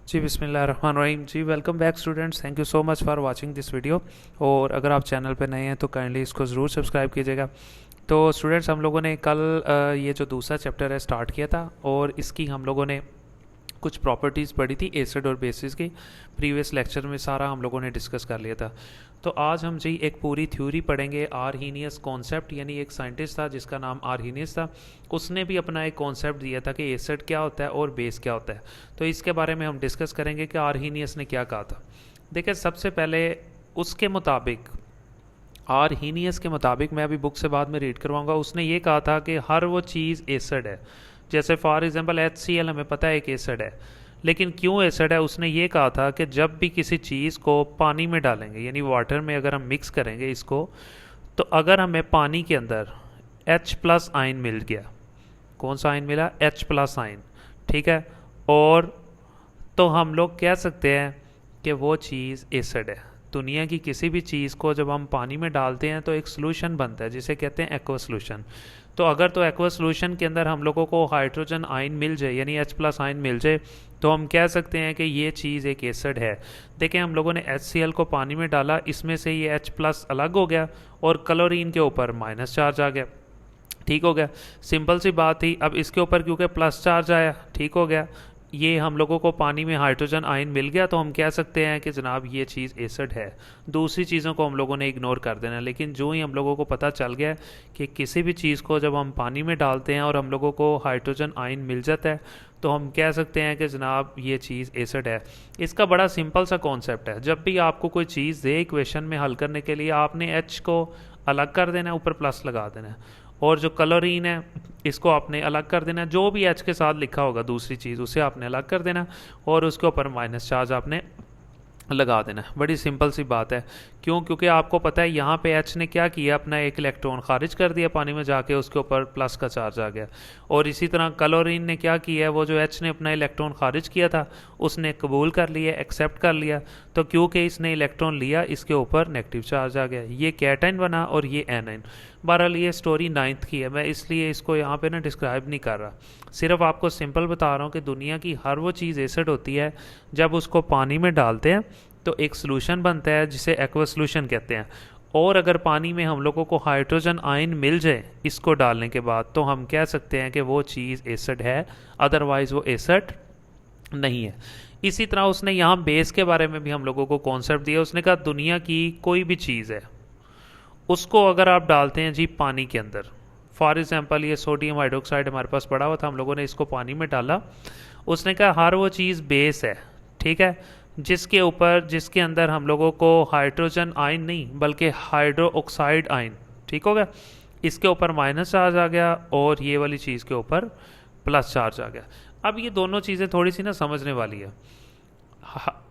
जी बिस्मिल्लाहिर्रहमानिर्रहीम। जी welcome back students, thank you so much for watching this video. और अगर आप चैनल पे नए हैं तो काइंडली इसको ज़रूर सब्सक्राइब कीजिएगा। तो स्टूडेंट्स, हम लोगों ने कल ये जो दूसरा चैप्टर है स्टार्ट किया था और इसकी हम लोगों ने कुछ प्रॉपर्टीज़ पढ़ी थी एसिड और बेसिस की। प्रीवियस लेक्चर में सारा हम लोगों ने डिस्कस कर लिया था। तो आज हम जी एक पूरी थ्योरी पढ़ेंगे, आर्हीनियस कॉन्सेप्ट, यानी एक साइंटिस्ट था जिसका नाम आर्हीनियस था। उसने भी अपना एक कॉन्सेप्ट दिया था कि एसिड क्या होता है और बेस क्या होता है। तो इसके बारे में हम डिस्कस करेंगे कि आर्हीनियस ने क्या कहा था। देखिए, सबसे पहले उसके मुताबिक, आर्हीनियस के मुताबिक, मैं अभी बुक से बाद में रीड करवाऊंगा, उसने ये कहा था कि हर वो चीज़ एसिड है। जैसे फॉर एग्जांपल HCl हमें पता है एक एसिड है, लेकिन क्यों एसिड है उसने ये कहा था कि जब भी किसी चीज़ को पानी में डालेंगे, यानी वाटर में अगर हम मिक्स करेंगे इसको, तो अगर हमें पानी के अंदर H+ आयन मिल गया, कौन सा आयन मिला? H+ आयन, ठीक है, और तो हम लोग कह सकते हैं कि वो चीज़ एसिड है। दुनिया की किसी भी चीज़ को जब हम पानी में डालते हैं तो एक सोल्यूशन बनता है जिसे कहते हैं एक्वा सोल्यूशन। तो अगर तो एक्वा सोल्यूशन के अंदर हम लोगों को हाइड्रोजन आयन मिल जाए, यानी H+ आयन मिल जाए, तो हम कह सकते हैं कि ये चीज़ एक एसिड है। देखें, हम लोगों ने HCl को पानी में डाला, इसमें से ये H+ अलग हो गया और क्लोरीन के ऊपर माइनस चार्ज आ गया, ठीक हो गया। सिंपल सी बात थी। अब इसके ऊपर क्योंकि प्लस चार्ज आया, ठीक हो गया, ये हम लोगों को पानी में हाइड्रोजन आयन मिल गया, तो हम कह सकते हैं कि जनाब ये चीज़ एसिड है। दूसरी चीज़ों को हम लोगों ने इग्नोर कर देना। लेकिन जो ही हम लोगों को पता चल गया कि किसी भी चीज़ को जब हम पानी में डालते हैं और हम लोगों को हाइड्रोजन आयन मिल जाता है, तो हम कह सकते हैं कि जनाब ये चीज़ एसिड है। इसका बड़ा सिंपल सा कॉन्सेप्ट है। जब भी आपको कोई चीज़ दे इक्वेशन में हल करने के लिए, आपने H को अलग कर देना है, ऊपर प्लस लगा देना है, और जो क्लोरीन है इसको आपने अलग कर देना है। जो भी H के साथ लिखा होगा दूसरी चीज़, उसे आपने अलग कर देना और उसके ऊपर माइनस चार्ज आपने लगा देना। बड़ी सिंपल सी बात है। क्यों? क्योंकि आपको पता है यहाँ पे H ने क्या किया, अपना एक इलेक्ट्रॉन खारिज कर दिया पानी में जाके, उसके ऊपर प्लस का चार्ज आ गया। और इसी तरह क्लोरीन ने क्या किया, वो जो H ने अपना इलेक्ट्रॉन खारिज किया था उसने कबूल कर लिया, एक्सेप्ट कर लिया। तो क्योंकि इसने इलेक्ट्रॉन लिया, इसके ऊपर नेगेटिव चार्ज आ गया, ये कैटाइन बना और ये एनाइन। बहरहाल ये स्टोरी 9th की है, मैं इसलिए इसको यहाँ पे ना डिस्क्राइब नहीं कर रहा, सिर्फ आपको सिंपल बता रहा हूँ कि दुनिया की हर वो चीज़ एसिड होती है जब उसको पानी में डालते हैं तो एक सोल्यूशन बनता है जिसे एक्वा सोल्यूशन कहते हैं। और अगर पानी में हम लोगों को हाइड्रोजन आयन मिल जाए इसको डालने के बाद, तो हम कह सकते हैं कि वो चीज़ एसिड है, अदरवाइज वो एसिड नहीं है। इसी तरह उसने यहाँ बेस के बारे में भी हम लोगों को कॉन्सेप्ट दिया। उसने कहा दुनिया की कोई भी चीज़ है, उसको अगर आप डालते हैं जी पानी के अंदर, फॉर एग्जांपल ये सोडियम हाइड्रोक्साइड हमारे पास पड़ा हुआ था, हम लोगों ने इसको पानी में डाला। उसने कहा हर वो चीज़ बेस है, ठीक है, जिसके ऊपर, जिसके अंदर हम लोगों को हाइड्रोजन आयन नहीं बल्कि हाइड्रो ऑक्साइड आयन, ठीक हो गया, इसके ऊपर माइनस चार्ज आ गया और ये वाली चीज़ के ऊपर प्लस चार्ज आ गया। अब ये दोनों चीज़ें थोड़ी सी ना समझने वाली है।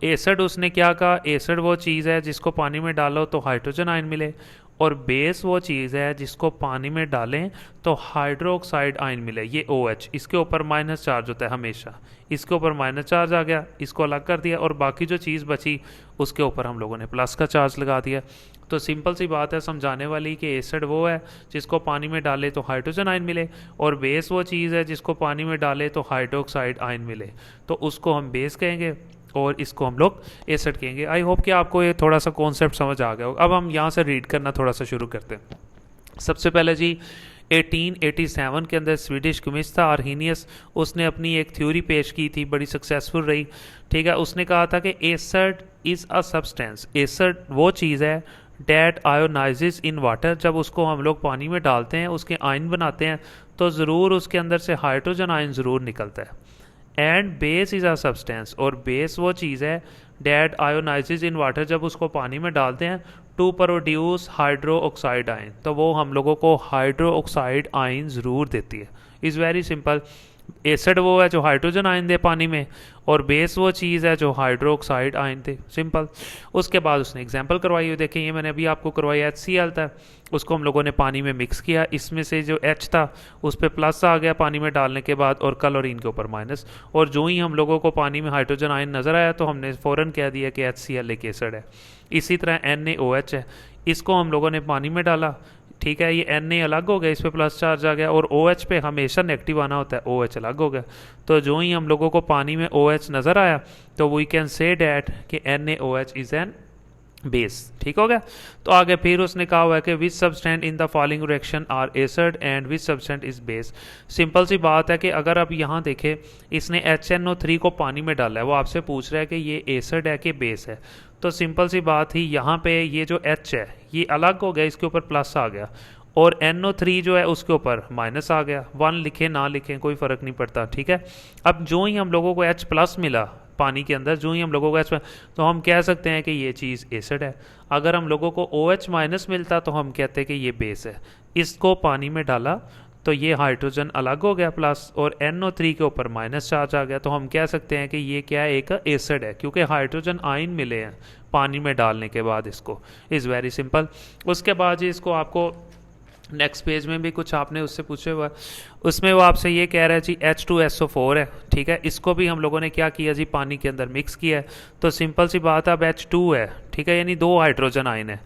एसिड उसने क्या कहा, एसिड वो चीज़ है जिसको पानी में डालो तो हाइड्रोजन आयन मिले, और बेस वो चीज़ है जिसको पानी में डालें तो हाइड्रोक्साइड आयन मिले, ये OH, इसके ऊपर माइनस चार्ज होता है हमेशा, इसके ऊपर माइनस चार्ज आ गया, इसको अलग कर दिया, और बाकी जो चीज़ बची उसके ऊपर हम लोगों ने प्लस का चार्ज लगा दिया। तो सिंपल सी बात है समझाने वाली कि एसिड वो है जिसको पानी में डाले तो हाइड्रोजन आयन मिले, और बेस वो चीज़ है जिसको पानी में डाले तो हाइड्रोक्साइड आयन मिले, तो उसको हम बेस कहेंगे और इसको हम लोग एसिड कहेंगे। आई होप कि आपको ये थोड़ा सा कॉन्सेप्ट समझ आ गया होगा। अब हम यहाँ से रीड करना थोड़ा सा शुरू करते हैं। सबसे पहले जी 1887 के अंदर स्वीडिश केमिस्ट था आर्हीनियस, उसने अपनी एक थ्योरी पेश की थी, बड़ी सक्सेसफुल रही, ठीक है। उसने कहा था कि acid is a substance, acid वो चीज़ है डैट आयोनाइजेस इन वाटर, जब उसको हम लोग पानी में डालते हैं, उसके आयन बनाते हैं, तो ज़रूर उसके अंदर से हाइड्रोजन आयन ज़रूर निकलता है। And base is a substance, और बेस वो चीज़ है डैट आयोनाइजेज इन वाटर, जब उसको पानी में डालते हैं to produce hydro oxide ion, तो वो हम लोगों को हाइड्रो ऑक्साइड आयन ज़रूर देती है। Is very simple. एसिड वो है जो हाइड्रोजन आयन दे पानी में, और बेस वो चीज़ है जो हाइड्रो ऑक्साइड आयन दे, सिंपल। उसके बाद उसने एग्जांपल करवाई हुई, देखें ये मैंने अभी आपको करवाई, HCl था, उसको हम लोगों ने पानी में मिक्स किया, इसमें से जो H था उस पर प्लस आ गया पानी में डालने के बाद, और क्लोरीन के ऊपर माइनस, और जो ही हम लोगों को पानी में हाइड्रोजन आयन नज़र आया तो हमने फ़ौरन कह दिया कि HCl एक एसिड है। इसी तरह NaOH है, इसको हम लोगों ने पानी में डाला, ठीक है, ये Na अलग हो गया, इस पे प्लस चार्ज आ गया, और OH पे हमेशा नेगेटिव आना होता है, OH अलग हो गया। तो जो ही हम लोगों को पानी में OH नज़र आया तो वी कैन से डैट कि NaOH इज़ एन बेस। ठीक हो गया। तो आगे फिर उसने कहा हुआ है कि which substance in the following reaction are acid and which substance is base. Simple सी बात है कि अगर आप यहाँ देखें, इसने HNO3 को पानी में डाला है, वो आपसे पूछ रहा है कि ये एसिड है कि बेस है। तो सिंपल सी बात ही, यहाँ पे ये जो H है ये अलग हो गया, इसके ऊपर प्लस आ गया, और NO3 जो है उसके ऊपर माइनस आ गया। 1 लिखें ना लिखें कोई फ़र्क नहीं पड़ता। ठीक है, अब जो ही हम लोगों को H प्लस मिला पानी के अंदर, जो ही हम लोगों को H, तो हम कह सकते हैं कि ये चीज़ एसिड है। अगर हम लोगों को OH माइनस मिलता तो हम कहते हैं कि ये बेस है। इसको पानी में डाला तो ये हाइड्रोजन अलग हो गया प्लस, और NO3 के ऊपर माइनस चार्ज आ गया, तो हम कह सकते हैं कि ये क्या है, एक एसिड है, क्योंकि हाइड्रोजन आयन मिले हैं पानी में डालने के बाद। इसको इज़ वेरी सिंपल। उसके बाद जी इसको आपको नेक्स्ट पेज में भी कुछ आपने उससे पूछे हुआ, उसमें वो आपसे ये कह रहा है जी H2SO4 है। ठीक है, इसको भी हम लोगों ने क्या किया जी, पानी के अंदर मिक्स किया है। तो सिंपल सी बात है, अब H2 है, ठीक है, यानी 2 हाइड्रोजन आयन है,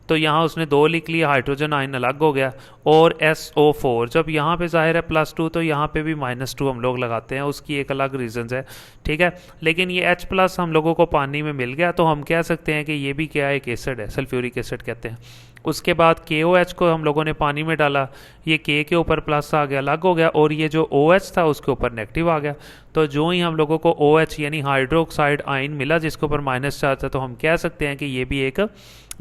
तो यहाँ उसने 2 लिख लिया, हाइड्रोजन आयन अलग हो गया। और SO4, जब यहाँ पे जाहिर है +2 तो यहाँ पे भी -2 हम लोग लगाते हैं, उसकी एक अलग रीजंस है। ठीक है, लेकिन ये H+ हम लोगों को पानी में मिल गया, तो हम कह सकते हैं कि ये भी क्या है, एक एसिड है, सल्फ्यूरिक एसिड कहते हैं। उसके बाद KOH को हम लोगों ने पानी में डाला, ये K के ऊपर प्लस आ गया, अलग हो गया, और ये जो OH था उसके ऊपर नेगेटिव आ गया। तो जो ही हम लोगों को OH यानी हाइड्रोक्साइड आयन मिला जिसके ऊपर माइनस चार्ज था, तो हम कह सकते हैं कि ये भी एक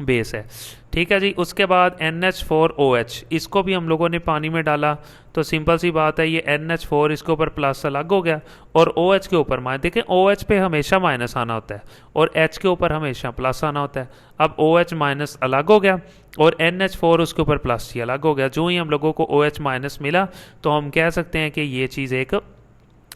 बेस है। ठीक है जी। उसके बाद NH4OH, इसको भी हम लोगों ने पानी में डाला, तो सिंपल सी बात है, ये NH4 इसके ऊपर प्लस अलग हो गया, और OH के ऊपर माइनस। देखें, OH पे हमेशा माइनस आना होता है और H के ऊपर हमेशा प्लस आना होता है। अब OH माइनस अलग हो गया और NH4 उसके ऊपर प्लस ही अलग हो गया। जो ही हम लोगों को OH माइनस मिला तो हम कह सकते हैं कि ये चीज़ एक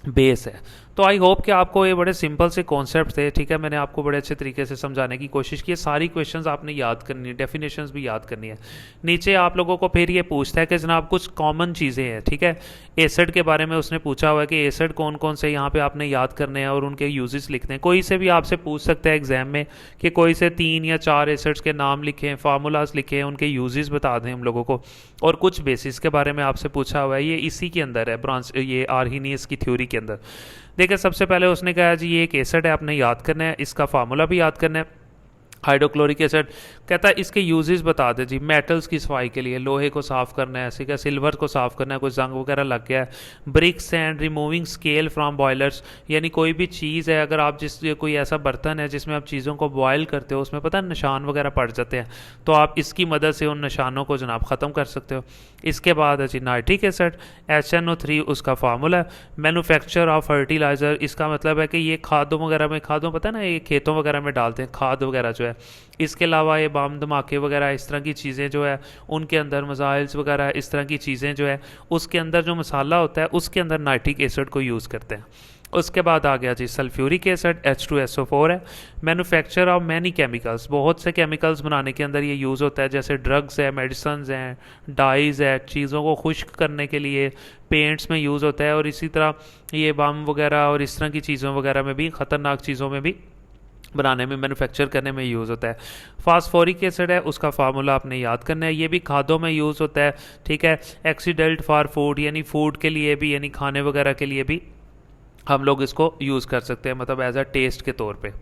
बेस है। तो आई होप कि आपको ये बड़े सिंपल से कॉन्सेप्ट थे। ठीक है, मैंने आपको बड़े अच्छे तरीके से समझाने की कोशिश की है। सारी क्वेश्चंस आपने याद करनी है, डेफिनेशंस भी याद करनी है। नीचे आप लोगों को फिर ये पूछता है कि जनाब कुछ कॉमन चीज़ें हैं। ठीक है, एसिड के बारे में उसने पूछा हुआ है कि एसिड कौन कौन से यहाँ पे आपने याद करने हैं और उनके यूजेस लिखते हैं। कोई से भी आपसे पूछ सकता है एग्जाम में कि कोई से 3 या 4 एसिड्स के नाम लिखें, फार्मूलाज लिखें, उनके यूजेस बता दें हम लोगों को, और कुछ बेसिस के बारे में आपसे पूछा हुआ है। ये इसी के अंदर है, ब्रांच ये आर्हीनियस की थ्योरी के अंदर। देखिए, सबसे पहले उसने कहा जी ये एक एसिड है, आपने याद करना है, इसका फार्मूला भी याद करना है, हाइड्रोक्लोरिक एसिड। कहता है इसके यूजेस बता दे जी। मेटल्स की सफाई के लिए, लोहे को साफ़ करना है, ठीक है, सिल्वर को साफ़ करना है, कोई जंग वगैरह लग गया है। Bricks and removing scale from boilers, यानी कोई भी चीज़ है, अगर आप कोई ऐसा बर्तन है जिसमें आप चीज़ों को बॉयल करते हो, उसमें पता है निशान वगैरह पड़ जाते हैं, तो आप इसकी मदद से उन निशानों को जनाब ख़त्म कर सकते हो। इसके बाद है जी नाइट्रिक एसिड, HNO3 उसका फार्मूला है। मैन्युफैक्चर ऑफ फर्टिलाइज़र, इसका मतलब है कि ये खादों वगैरह में, खादों पता है ना, ये खेतों वगैरह में डालते हैं खाद वगैरह जो है। इसके अलावा ये बम धमाके वगैरह इस तरह की चीज़ें जो है, उनके अंदर मिसाइल्स वगैरह इस तरह की चीज़ें जो है, उसके अंदर जो मसाला होता है उसके अंदर नाइट्रिक एसिड को यूज़ करते हैं। उसके बाद आ गया जी सल्फ्यूरिक एसिड, H2SO4 है। मैन्युफैक्चर ऑफ मैनी केमिकल्स, बहुत से केमिकल्स बनाने के अंदर ये यूज़ होता है, जैसे ड्रग्स है, मेडिसिन हैं, डाइज़ है, चीज़ों को खुश्क करने के लिए, पेंट्स में यूज़ होता है, और इसी तरह ये बम वगैरह और इस तरह की चीज़ों वगैरह में भी, ख़तरनाक चीज़ों में भी बनाने में, मैन्युफैक्चर करने में यूज़ होता है। फास्फोरिक एसिड है, उसका फार्मूला आपने याद करना है, ये भी खादों में यूज़ होता है। ठीक है, एक्सीडेंट फॉर फूड, यानी फूड के लिए भी, यानी खाने वगैरह के लिए भी हम लोग इसको यूज़ कर सकते हैं, मतलब एज अ टेस्ट के तौर पे।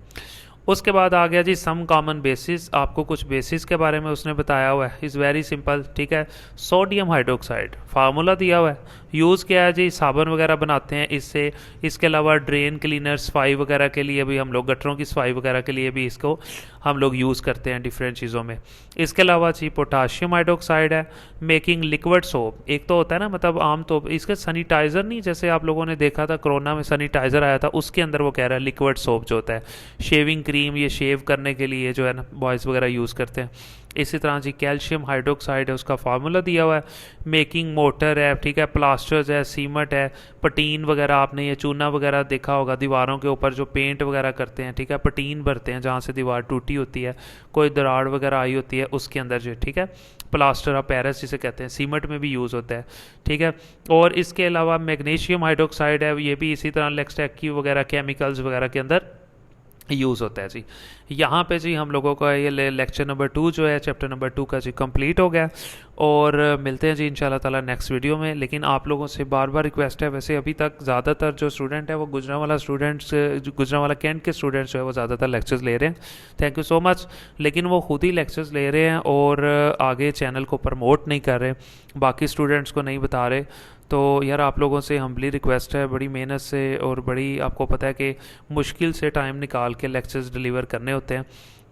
उसके बाद आ गया जी सम कॉमन बेसिस, आपको कुछ बेसिस के बारे में उसने बताया हुआ है, इज़ वेरी सिंपल। ठीक है, सोडियम हाइड्रोक्साइड, फार्मूला दिया हुआ है, यूज़ क्या है जी, साबुन वगैरह बनाते हैं इससे। इसके अलावा ड्रेन क्लीनर, सफाई वगैरह के लिए भी हम लोग, गटरों की सफाई वगैरह के लिए भी इसको हम लोग यूज़ करते हैं डिफरेंट चीज़ों में। इसके अलावा जी पोटाशियम हाइड्रोक्साइड है, मेकिंग लिक्विड सोप। एक तो होता है ना, मतलब आम तो इसके सैनिटाइज़र नहीं, जैसे आप लोगों ने देखा था कोरोना में सैनिटाइज़र आया था, उसके अंदर वो कह रहा है लिक्विड सोप जो होता है, शेविंग क्रीम, ये शेव करने के लिए जो है ना बॉयज़ वगैरह यूज़ करते हैं। इसी तरह जी कैल्शियम हाइड्रोक्साइड है, उसका फार्मूला दिया हुआ है। मेकिंग मोटर है, ठीक है, प्लास्टर्स है, सीमेंट है, पटीन वगैरह, आपने ये चूना वगैरह देखा होगा दीवारों के ऊपर जो पेंट वगैरह करते हैं। ठीक है, पटीन भरते हैं जहाँ से दीवार टूटी होती है, कोई दरार वगैरह आई होती है उसके अंदर जो, ठीक है, प्लास्टर ऑफ पेरिस जिसे कहते हैं, सीमेंट में भी यूज़ होता है। ठीक है, और इसके अलावा मैग्नीशियम हाइड्रोक्साइड है, ये भी इसी तरह लेक्सटैकी वगैरह केमिकल्स वगैरह के अंदर यूज़ होता है जी। यहाँ पे जी हम लोगों का ये लेक्चर नंबर 2 जो है, चैप्टर नंबर 2 का जी कंप्लीट हो गया। और मिलते हैं जी इंशाल्लाह ताला नेक्स्ट वीडियो में। लेकिन आप लोगों से बार बार रिक्वेस्ट है, वैसे अभी तक ज़्यादातर जो स्टूडेंट है वो गुजरांवाला स्टूडेंट्स, गुजरांवाला कैंट के स्टूडेंट्स जो है वो ज़्यादातर लेक्चर्स ले रहे हैं, थैंक यू सो मच। लेकिन वो खुद ही लेक्चर्स ले रहे हैं और आगे चैनल को प्रमोट नहीं कर रहे, बाकी स्टूडेंट्स को नहीं बता रहे। तो यार आप लोगों से हम्बली रिक्वेस्ट है, बड़ी मेहनत से और बड़ी, आपको पता है कि मुश्किल से टाइम निकाल के लेक्चर्स डिलीवर करने होते हैं,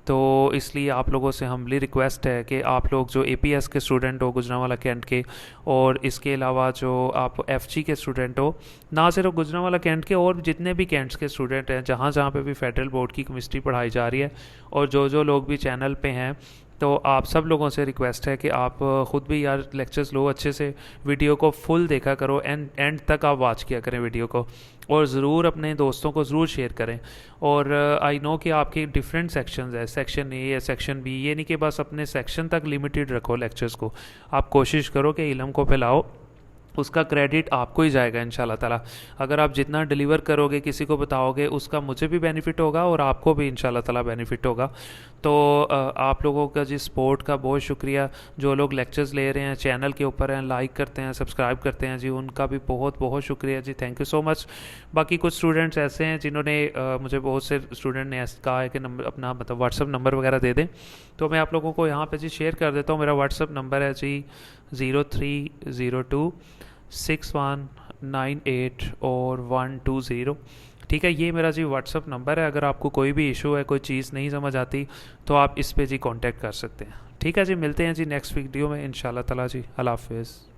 तो इसलिए आप लोगों से हम्बली रिक्वेस्ट है कि आप लोग जो एपीएस के स्टूडेंट हो गुजरांवाला कैंट के, और इसके अलावा जो आप एफजी के स्टूडेंट हो, ना सिर्फ गुजरांवाला कैंट के और जितने भी कैंट्स के स्टूडेंट हैं जहाँ जहाँ पे भी फेडरल बोर्ड की केमिस्ट्री पढ़ाई जा रही है, और जो लोग भी चैनल पे हैं, तो आप सब लोगों से रिक्वेस्ट है कि आप ख़ुद भी यार लेक्चर्स लो अच्छे से, वीडियो को फुल देखा करो, एंड तक आप वॉच किया करें वीडियो को, और ज़रूर अपने दोस्तों को ज़रूर शेयर करें। और आई नो कि आपके डिफरेंट सेक्शंस है, सेक्शन ए या सेक्शन बी, ये नहीं कि बस अपने सेक्शन तक लिमिटेड रखो लेक्चर्स को, आप कोशिश करो कि इल्म को फैलाओ, उसका क्रेडिट आपको ही जाएगा इंशाल्लाह ताला। अगर आप जितना डिलीवर करोगे, किसी को बताओगे, उसका मुझे भी बेनिफिट होगा और आपको भी इंशाल्लाह ताला बेनिफिट होगा। तो आप लोगों का जी सपोर्ट का बहुत शुक्रिया। जो लोग लेक्चर्स ले रहे हैं, चैनल के ऊपर हैं, लाइक करते हैं, सब्सक्राइब करते हैं जी, उनका भी बहुत बहुत शुक्रिया जी, थैंक यू सो मच। बाकी कुछ स्टूडेंट्स ऐसे हैं जिन्होंने मुझे, बहुत से स्टूडेंट ने ऐसा कहा है कि नंबर अपना मतलब व्हाट्सअप नंबर वगैरह दे दें, तो मैं आप लोगों को यहाँ पर जी शेयर कर देता हूँ। मेरा व्हाट्सअप नंबर है जी 03026198 और 120। ठीक है, ये मेरा जी व्हाट्सअप नंबर है। अगर आपको कोई भी इशू है, कोई चीज़ नहीं समझ आती, तो आप इस पे जी कांटेक्ट कर सकते हैं। ठीक है जी, मिलते हैं जी नेक्स्ट वीडियो में इंशाल्लाह ताला जी। अल्लाह हाफिज़।